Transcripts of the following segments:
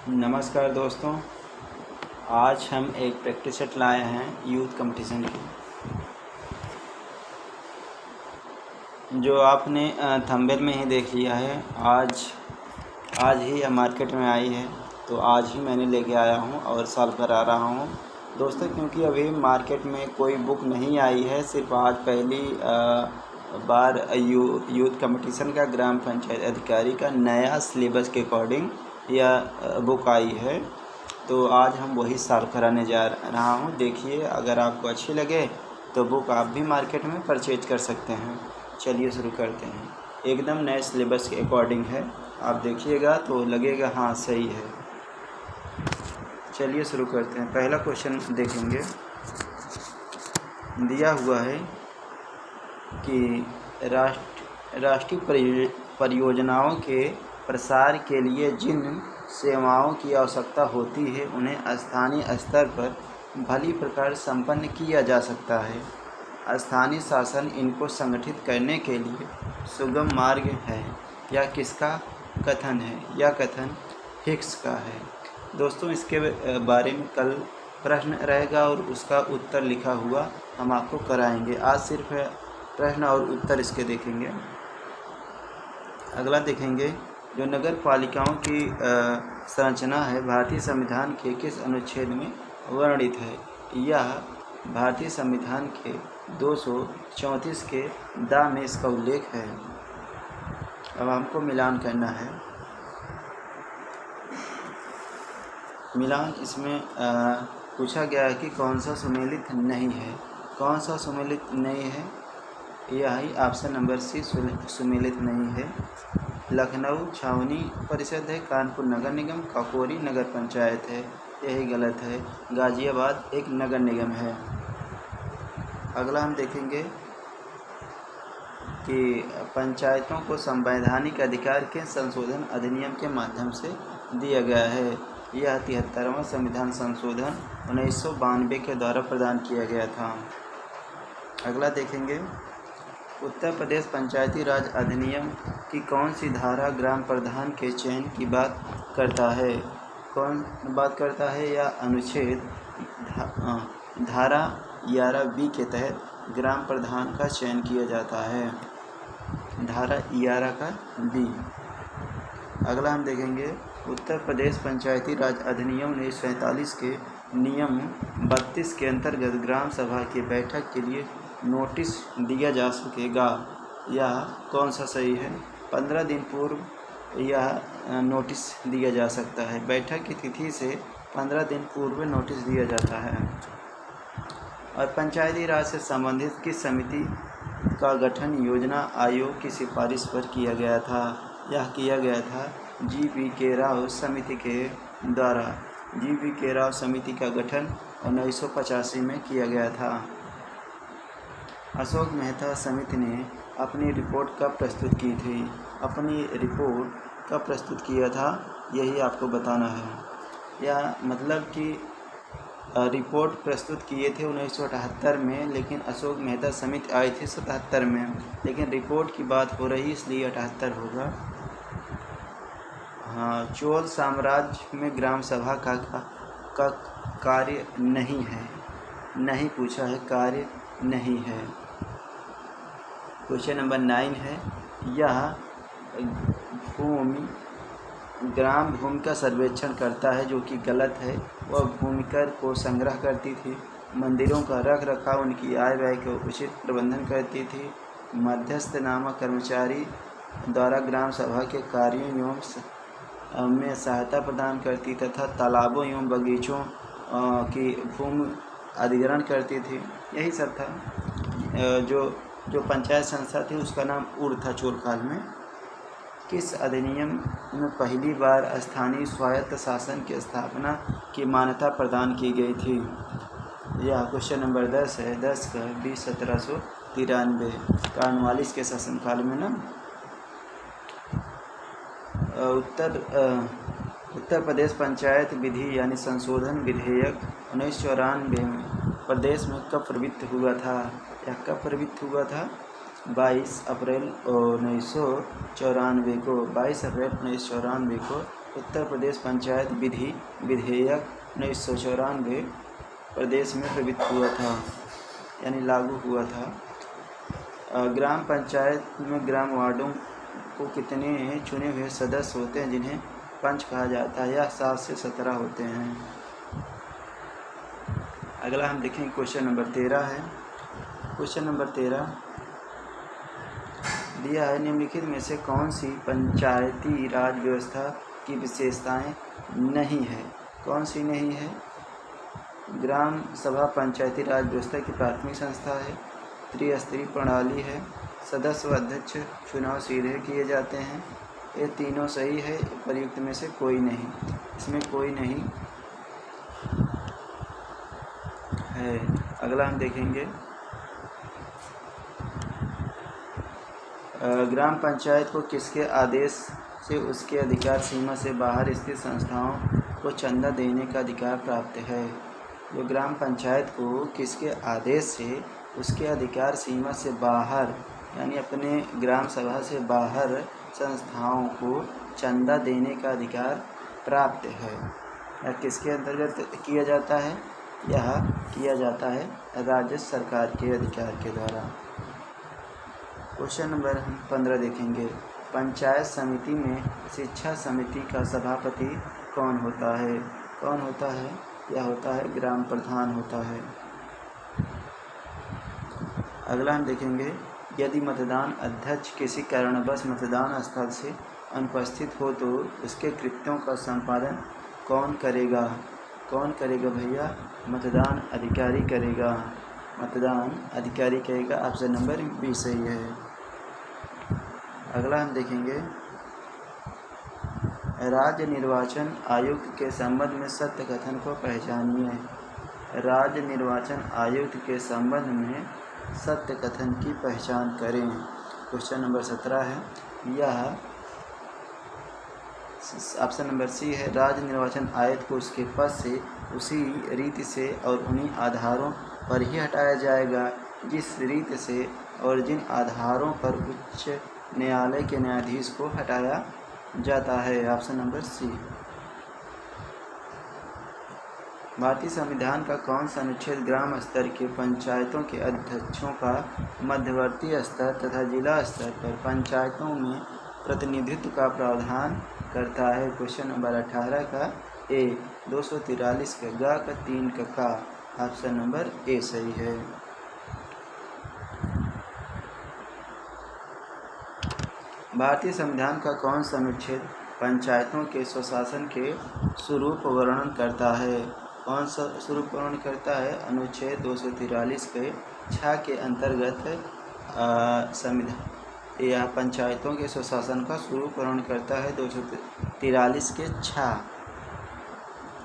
नमस्कार दोस्तों, आज हम एक प्रैक्टिस सेट लाए हैं यूथ कंपटीशन की, जो आपने थंबनेल में ही देख लिया है। आज ही यह मार्केट में आई है, तो आज ही मैंने लेके आया हूँ और साल भर आ रहा हूँ दोस्तों, क्योंकि अभी मार्केट में कोई बुक नहीं आई है। सिर्फ आज पहली बार यूथ कंपटीशन का ग्राम पंचायत अधिकारी का नया सिलेबस के अकॉर्डिंग यह बुक आई है, तो आज हम वही सॉल्व कराने जा रहा हूँ। देखिए, अगर आपको अच्छी लगे तो बुक आप भी मार्केट में परचेज कर सकते हैं। चलिए शुरू करते हैं। एकदम नए सिलेबस के अकॉर्डिंग है, आप देखिएगा तो लगेगा हाँ सही है। चलिए शुरू करते हैं। पहला क्वेश्चन देखेंगे। दिया हुआ है कि राष्ट्रीय परियोजनाओं के प्रसार के लिए जिन सेवाओं की आवश्यकता होती है उन्हें स्थानीय स्तर पर भली प्रकार संपन्न किया जा सकता है। स्थानीय शासन इनको संगठित करने के लिए सुगम मार्ग है। यह किसका कथन है? यह कथन हिक्स का है। दोस्तों, इसके बारे में कल प्रश्न रहेगा और उसका उत्तर लिखा हुआ हम आपको कराएंगे। आज सिर्फ प्रश्न और उत्तर इसके देखेंगे। अगला देखेंगे, जो नगर पालिकाओं की संरचना है भारतीय संविधान के किस अनुच्छेद में वर्णित है? यह भारतीय संविधान के 234 के द में इसका उल्लेख है। अब हमको मिलान करना है। मिलान इसमें पूछा गया है कि कौन सा सुमेलित नहीं है। कौन सा सुमेलित नहीं है? यही ऑप्शन नंबर सी सुमेलित नहीं है। लखनऊ छावनी परिषद है, कानपुर नगर निगम, काकोरी नगर पंचायत है, यही गलत है। गाजियाबाद एक नगर निगम है। अगला हम देखेंगे कि पंचायतों को संवैधानिक अधिकार के संशोधन अधिनियम के माध्यम से दिया गया है। यह 73वां संविधान संशोधन 1992 के द्वारा प्रदान किया गया था। अगला देखेंगे, उत्तर प्रदेश पंचायती राज अधिनियम की कौन सी धारा ग्राम प्रधान के चयन की बात करता है? कौन बात करता है? या अनुच्छेद धारा 11B के तहत ग्राम प्रधान का चयन किया जाता है। धारा 11 का B। अगला हम देखेंगे, उत्तर प्रदेश पंचायती राज अधिनियम 1947 के नियम 32 के अंतर्गत ग्राम सभा की बैठक के लिए नोटिस दिया जा सकेगा। यह कौन सा सही है? 15 दिन पूर्व यह नोटिस दिया जा सकता है। बैठक की तिथि से 15 दिन पूर्व नोटिस दिया जाता है। और पंचायती राज से संबंधित किस समिति का गठन योजना आयोग की सिफारिश पर किया गया था? यह किया गया था GV राव समिति के द्वारा। GV राव समिति का गठन 1985 में किया गया था। अशोक मेहता समिति ने अपनी रिपोर्ट कब प्रस्तुत की थी? अपनी रिपोर्ट कब प्रस्तुत किया था, यही आपको बताना है। या मतलब कि रिपोर्ट प्रस्तुत किए थे 1978 में, लेकिन अशोक मेहता समिति आई थी 77 में, लेकिन रिपोर्ट की बात हो रही इसलिए 78 होगा। हाँ, चोल साम्राज्य में ग्राम सभा का कार्य नहीं है। नहीं पूछा है, कार्य नहीं है। क्वेश्चन नंबर 9 है, यह ग्राम भूमि का सर्वेक्षण करता है, जो कि गलत है। वह भूमिकर को संग्रह करती थी, मंदिरों का रख रखाव, उनकी आय व्यय को उचित प्रबंधन करती थी, मध्यस्थ नामक कर्मचारी द्वारा ग्राम सभा के कार्यों एवं में सहायता प्रदान करती तथा तालाबों एवं बगीचों की भूमि अधिग्रहण करती थी। यही सब था। जो पंचायत संस्था थी उसका नाम उड़ था चोल काल में। किस अधिनियम में पहली बार स्थानीय स्वायत्त शासन की स्थापना की मान्यता प्रदान की गई थी? यह क्वेश्चन नंबर 10 है। 10 का 20 1793 कॉर्नवालिस के शासनकाल में ना। उत्तर प्रदेश पंचायत विधि यानी संशोधन विधेयक 1994 में प्रदेश में कब प्रवृत्त हुआ था? यह कब प्रवृत्त हुआ था? 22 अप्रैल 1994 को 22 अप्रैल 1994 को उत्तर प्रदेश पंचायत विधि विधेयक 1994 प्रदेश में प्रवृत्त हुआ था, यानी लागू हुआ था। ग्राम पंचायत में ग्राम वार्डों को कितने चुने हुए सदस्य होते हैं जिन्हें पंच कहा जाता है? यह 7 से 17 होते हैं। अगला हम देखेंगे क्वेश्चन नंबर 13 है। क्वेश्चन नंबर 13 दिया है, निम्नलिखित में से कौन सी पंचायती राज व्यवस्था की विशेषताएं नहीं है? कौन सी नहीं है? ग्राम सभा पंचायती राज व्यवस्था की प्राथमिक संस्था है, त्रिस्तरीय प्रणाली है, सदस्य व अध्यक्ष चुनाव सीधे किए जाते हैं। ये तीनों सही है, प्रयुक्त में से कोई नहीं, इसमें कोई नहीं है। अगला हम देखेंगे, ग्राम पंचायत को किसके आदेश से उसके अधिकार सीमा से बाहर स्थित संस्थाओं को चंदा देने का अधिकार प्राप्त है? जो ग्राम पंचायत को किसके आदेश से उसके अधिकार सीमा से बाहर, यानी अपने ग्राम सभा से बाहर संस्थाओं को चंदा देने का अधिकार प्राप्त है, या किसके अंतर्गत किया जाता है? यह किया जाता है राज्य सरकार के अधिकार के द्वारा। क्वेश्चन नंबर 15 देखेंगे, पंचायत समिति में शिक्षा समिति का सभापति कौन होता है? कौन होता है? यह होता है ग्राम प्रधान होता है। अगला हम देखेंगे, यदि मतदान अध्यक्ष किसी कारणवश मतदान स्थल से अनुपस्थित हो तो उसके कृत्यों का संपादन कौन करेगा? कौन करेगा भैया? मतदान अधिकारी करेगा। मतदान अधिकारी करेगा। ऑप्शन नंबर बी सही है। अगला हम देखेंगे, राज्य निर्वाचन आयुक्त के संबंध में सत्य कथन को पहचानिए। राज्य निर्वाचन आयुक्त के संबंध में सत्य कथन की पहचान करें। क्वेश्चन नंबर 17 है। यह ऑप्शन नंबर सी है, राज्य निर्वाचन आयुक्त को उसके पद से उसी रीति से और उन्हीं आधारों पर ही हटाया जाएगा जिस रीति से और जिन आधारों पर उच्च न्यायालय के न्यायाधीश को हटाया जाता है। Option number C. भारतीय संविधान का कौन सा अनुच्छेद ग्राम स्तर के पंचायतों के अध्यक्षों का मध्यवर्ती स्तर तथा जिला स्तर पर पंचायतों में प्रतिनिधित्व का प्रावधान करता है? क्वेश्चन नंबर 18 का ए, 243 का ग का 3 का। ऑप्शन नंबर ए सही है। भारतीय संविधान का कौन सा अनुच्छेद पंचायतों के स्वशासन के स्वरूप वर्णन करता है? कौन सा स्वरूप वर्णन करता है? अनुच्छेद 243 के 6 के अंतर्गत संविधान यह पंचायतों के स्वशासन का स्वरूप वर्णन करता है 243 के 6।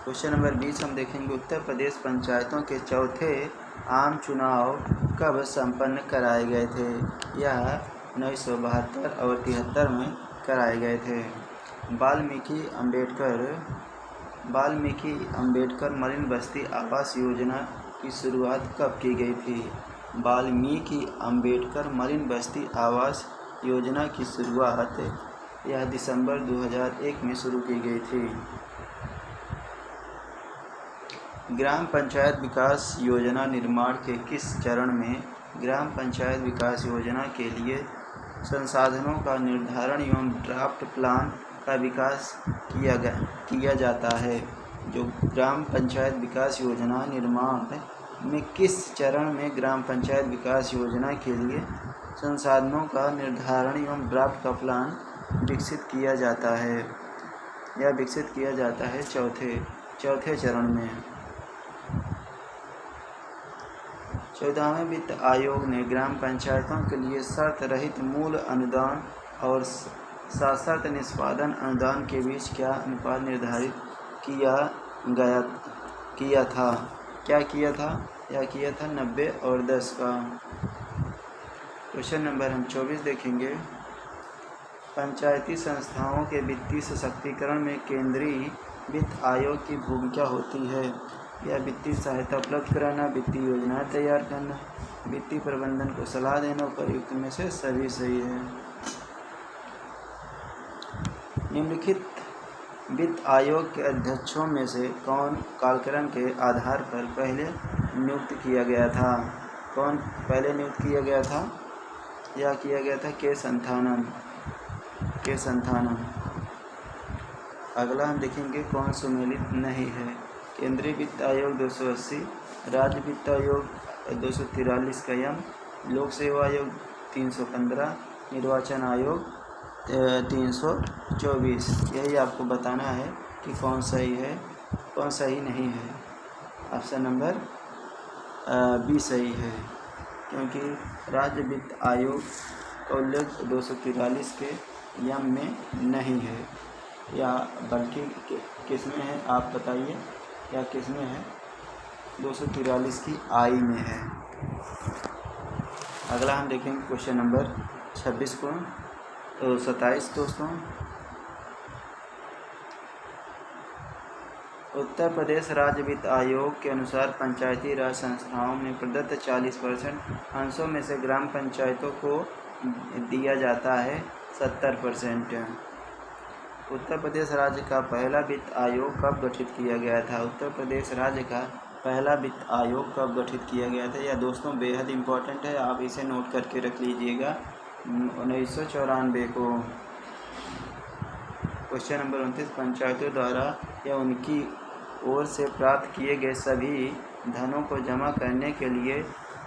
क्वेश्चन नंबर 20 हम देखेंगे, उत्तर प्रदेश पंचायतों के चौथे आम चुनाव कब संपन्न कराए गए थे? यह 1972 और 73 में कराए गए थे। वाल्मीकि अंबेडकर मलिन बस्ती आवास योजना की शुरुआत कब की गई थी? वाल्मीकि अंबेडकर मलिन बस्ती आवास योजना की शुरुआत यह दिसंबर 2001 में शुरू की गई थी। ग्राम पंचायत विकास योजना निर्माण के किस चरण में ग्राम पंचायत विकास योजना के लिए संसाधनों का निर्धारण एवं ड्राफ्ट प्लान का विकास किया जाता है? जो ग्राम पंचायत विकास योजना निर्माण में किस चरण में ग्राम पंचायत विकास योजना के लिए संसाधनों का निर्धारण एवं ड्राफ्ट का प्लान विकसित किया जाता है? यह विकसित किया जाता है चौथे चरण में। 14वें वित्त आयोग ने ग्राम पंचायतों के लिए शर्त रहित मूल अनुदान और सशर्त निष्पादन अनुदान के बीच क्या अनुपात निर्धारित किया था? क्या किया था? यह किया था 90 और 10 का। क्वेश्चन नंबर हम 24 देखेंगे, पंचायती संस्थाओं के वित्तीय सशक्तिकरण में केंद्रीय वित्त आयोग की भूमिका होती है? या वित्तीय सहायता उपलब्ध कराना, वित्तीय योजनाएं तैयार करना, वित्तीय प्रबंधन को सलाह देना। उपयुक्त में से सभी सही है। निम्नलिखित वित्त आयोग के अध्यक्षों में से कौन कालक्रम के आधार पर पहले नियुक्त किया गया था? कौन पहले नियुक्त किया गया था? या किया गया था के संथानम। अगला हम देखेंगे कौन सुमेलित नहीं है। केंद्रीय वित्त आयोग 280, राज्य वित्त आयोग 243 का यम, लोक सेवा आयोग 315, निर्वाचन आयोग 324। यही आपको बताना है कि कौन सही है कौन सही नहीं है। ऑप्शन नंबर बी सही है, क्योंकि राज्य वित्त आयोग का उल्लेख 243 के यम में नहीं है, या बल्कि किस में है आप बताइए, या किस में है? 243 की आई में है। अगला हम देखेंगे क्वेश्चन नंबर 26 को 27 दोस्तों। उत्तर प्रदेश राज्य वित्त आयोग के अनुसार पंचायती राज संस्थाओं में प्रदत्त 40% अंशों में से ग्राम पंचायतों को दिया जाता है 70%। उत्तर प्रदेश राज्य का पहला वित्त आयोग कब गठित किया गया था? उत्तर प्रदेश राज्य का पहला वित्त आयोग कब गठित किया गया था? यह दोस्तों बेहद इम्पोर्टेंट है, आप इसे नोट करके रख लीजिएगा। 1994 को। क्वेश्चन नंबर 29, पंचायतों द्वारा या उनकी ओर से प्राप्त किए गए सभी धनों को जमा करने के लिए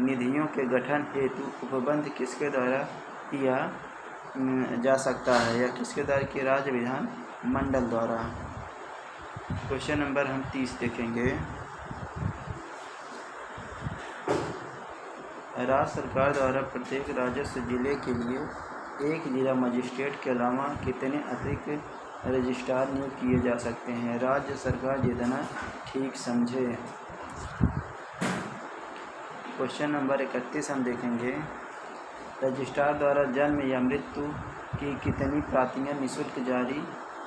निधियों के गठन हेतु उपबंध किसके द्वारा किया जा सकता है, या किसके द्वारा किया? राज्य विधान मंडल द्वारा। क्वेश्चन नंबर हम 30 देखेंगे। राज्य सरकार द्वारा प्रत्येक राजस्व जिले के लिए एक जिला मजिस्ट्रेट के अलावा कितने अतिरिक्त रजिस्ट्रार नियुक्त किए जा सकते हैं? राज्य सरकार जितना ठीक समझे। क्वेश्चन नंबर 31 हम देखेंगे। रजिस्ट्रार द्वारा जन्म या मृत्यु की कितनी प्रतियां निःशुल्क जारी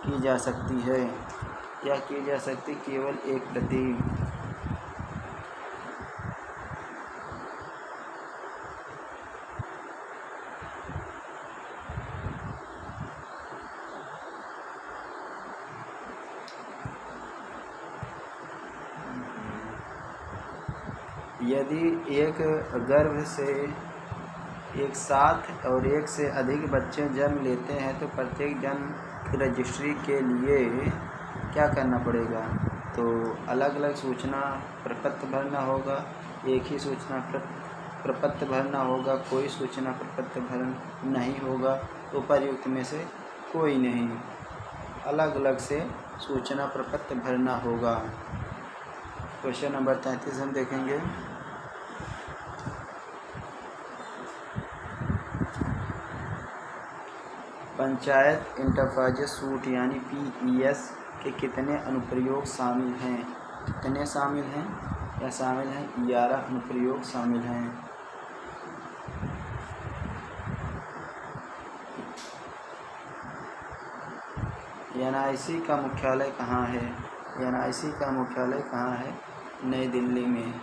की जा सकती है, या की जा सकती केवल एक प्रति? यदि एक गर्भ से एक साथ और एक से अधिक बच्चे जन्म लेते हैं तो प्रत्येक जन्म की रजिस्ट्री के लिए क्या करना पड़ेगा? तो अलग अलग सूचना प्रपत्र भरना होगा, एक ही सूचना प्रपत्र भरना होगा, कोई सूचना प्रपत्र भरना नहीं होगा, तो उपर्युक्त में से कोई नहीं, अलग अलग से सूचना प्रपत्र भरना होगा। क्वेश्चन नंबर 33 हम देखेंगे। पंचायत इंटरप्राइजेज सूट यानी PES के कितने अनुप्रयोग शामिल हैं? कितने शामिल हैं? या शामिल हैं 11 अनुप्रयोग शामिल हैं। NIC का मुख्यालय कहाँ है? NIC का मुख्यालय कहाँ है? नई दिल्ली में।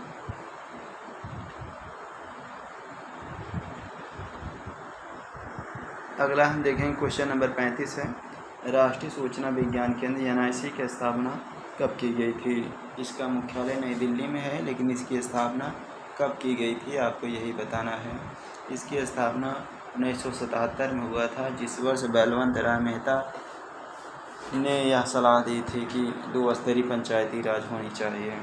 अगला हम देखेंगे क्वेश्चन नंबर 35 है। राष्ट्रीय सूचना विज्ञान केंद्र NIC की स्थापना कब की गई थी? इसका मुख्यालय नई दिल्ली में है, लेकिन इसकी स्थापना कब की गई थी आपको यही बताना है। इसकी स्थापना 1977 में हुआ था, जिस वर्ष बलवंत राय मेहता ने यह सलाह दी थी कि 2 स्तरीय पंचायती राज होनी चाहिए।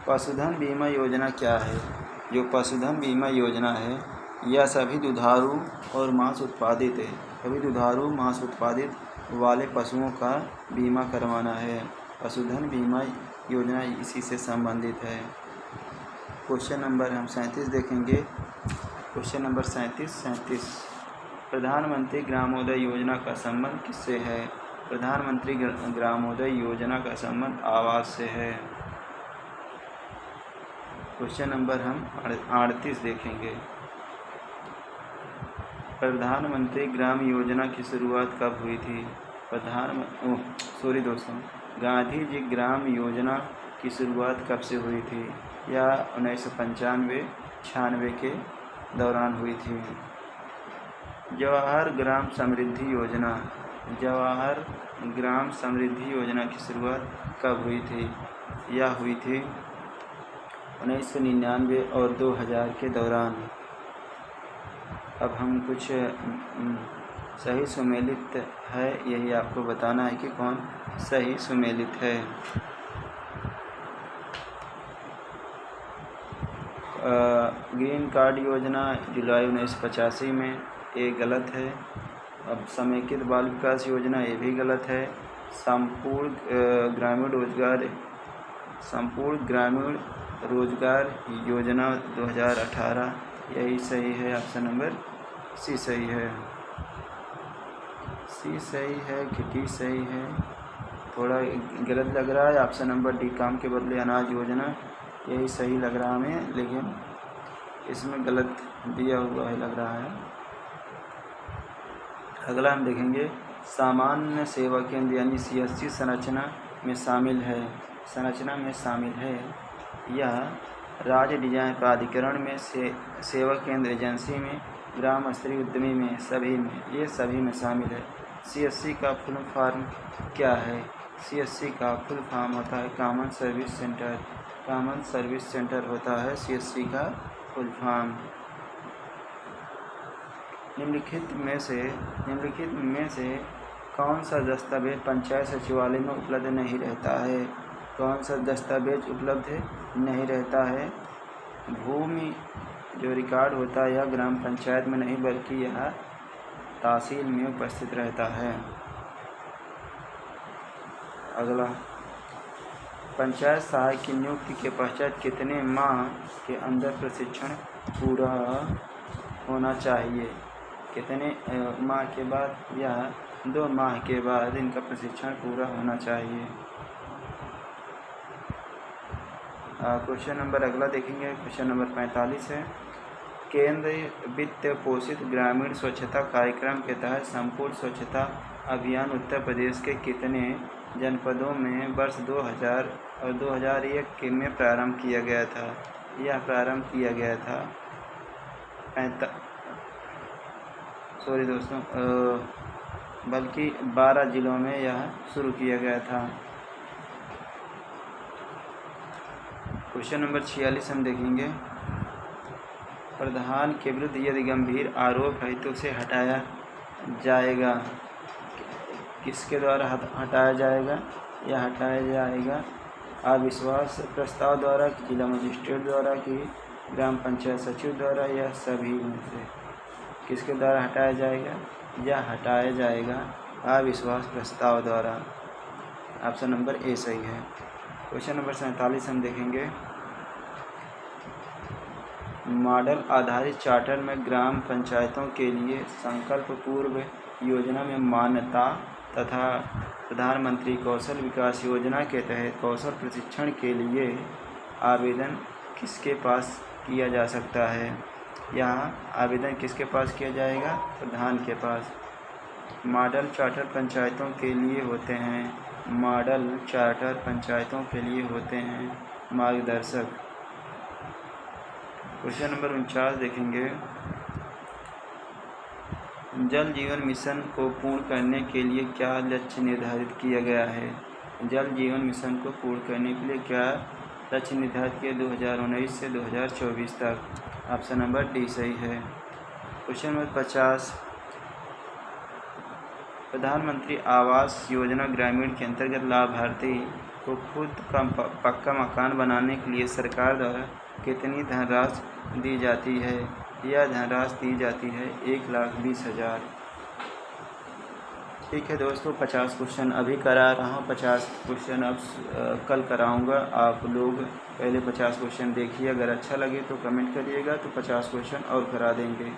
पशुधन बीमा योजना क्या है? जो पशुधन बीमा योजना है यह सभी दुधारू और मांस उत्पादित है, सभी दुधारू मांस उत्पादित वाले पशुओं का बीमा करवाना है। पशुधन बीमा योजना इसी से संबंधित है। क्वेश्चन नंबर हम 37 देखेंगे। क्वेश्चन नंबर 37 प्रधानमंत्री ग्रामोदय योजना का संबंध किससे है? प्रधानमंत्री ग्रामोदय योजना का संबंध आवास से है। क्वेश्चन नंबर हम 38 देखेंगे। प्रधानमंत्री ग्राम योजना की शुरुआत कब हुई थी? दोस्तों, गांधी जी ग्राम योजना की शुरुआत कब से हुई थी? या 1995-96 के दौरान हुई थी। जवाहर ग्राम समृद्धि योजना की शुरुआत कब हुई थी? यह हुई थी 1999 और 2000 के दौरान। अब हम कुछ सही सुमेलित है, यही आपको बताना है कि कौन सही सुमेलित है। ग्रीन कार्ड योजना जुलाई 1985 में, ये गलत है। अब समेकित बाल विकास योजना, ये भी गलत है। संपूर्ण ग्रामीण रोजगार योजना 2018, यही सही है। ऑप्शन नंबर सी सही है। सी सही है कि डी सही है? थोड़ा गलत लग रहा है। ऑप्शन नंबर डी काम के बदले अनाज योजना, यही सही लग रहा है हमें, लेकिन इसमें गलत दिया हुआ है लग रहा है। अगला हम देखेंगे, सामान्य सेवा केंद्र यानी CSC संरचना में शामिल है। यह राज्य डिजाइन प्राधिकरण में, सेवा केंद्र एजेंसी में, ग्राम स्तरीय उद्यमी में, सभी में शामिल है। CSC का फुल फॉर्म क्या है? CSC का फुल फॉर्म होता है कॉमन सर्विस सेंटर होता है CSC का फुल फॉर्म। निम्नलिखित में से कौन सा दस्तावेज पंचायत सचिवालय में उपलब्ध नहीं रहता है? कौन सा दस्तावेज उपलब्ध नहीं रहता है? भूमि जो रिकॉर्ड होता है यह ग्राम पंचायत में नहीं बल्कि यह तहसील में उपस्थित रहता है। अगला, पंचायत सहायक की नियुक्ति के पश्चात कितने माह के अंदर प्रशिक्षण पूरा होना चाहिए? कितने माह के बाद? या 2 माह के बाद इनका प्रशिक्षण पूरा होना चाहिए। क्वेश्चन नंबर अगला देखेंगे, क्वेश्चन नंबर 45 है। केंद्रीय वित्त पोषित ग्रामीण स्वच्छता कार्यक्रम के तहत संपूर्ण स्वच्छता अभियान उत्तर प्रदेश के कितने जनपदों में वर्ष 2000 और 2001 में प्रारंभ किया गया था? यह प्रारंभ किया गया था बल्कि 12 जिलों में यह शुरू किया गया था। क्वेश्चन नंबर 46 हम देखेंगे, प्रधान के विरुद्ध यदि गंभीर आरोप है तो उसे हटाया जाएगा। किसके द्वारा हटाया जाएगा? यह हटाया जाएगा अविश्वास प्रस्ताव द्वारा, जिला मजिस्ट्रेट द्वारा, कि ग्राम पंचायत सचिव द्वारा, या सभी में से किसके द्वारा हटाया जाएगा? यह हटाया जाएगा अविश्वास प्रस्ताव द्वारा। ऑप्शन नंबर ए सही है। क्वेश्चन नंबर 47 हम देखेंगे, मॉडल आधारित चार्टर में ग्राम पंचायतों के लिए संकल्प पूर्व योजना में मान्यता तथा प्रधानमंत्री कौशल विकास योजना के तहत कौशल प्रशिक्षण के लिए आवेदन किसके पास किया जा सकता है? यहाँ आवेदन किसके पास किया जाएगा? प्रधान के पास। मॉडल चार्टर पंचायतों के लिए होते हैं मार्गदर्शक। क्वेश्चन नंबर 49 देखेंगे, जल जीवन मिशन को पूर्ण करने के लिए क्या लक्ष्य निर्धारित किया गया है? जल जीवन मिशन को पूर्ण करने के लिए क्या लक्ष्य निर्धारित किया 2019 से 2024 तक? ऑप्शन नंबर डी सही है। क्वेश्चन नंबर 50, प्रधानमंत्री आवास योजना ग्रामीण के अंतर्गत लाभार्थी को खुद का पक्का मकान बनाने के लिए सरकार द्वारा कितनी धनराशि दी जाती है? यह धनराशि दी जाती है 1,20,000। ठीक है दोस्तों, 50 क्वेश्चन अभी करा रहा हूँ, 50 क्वेश्चन अब कल कराऊँगा। आप लोग पहले 50 क्वेश्चन देखिए, अगर अच्छा लगे तो कमेंट करिएगा, तो 50 क्वेश्चन और करा देंगे।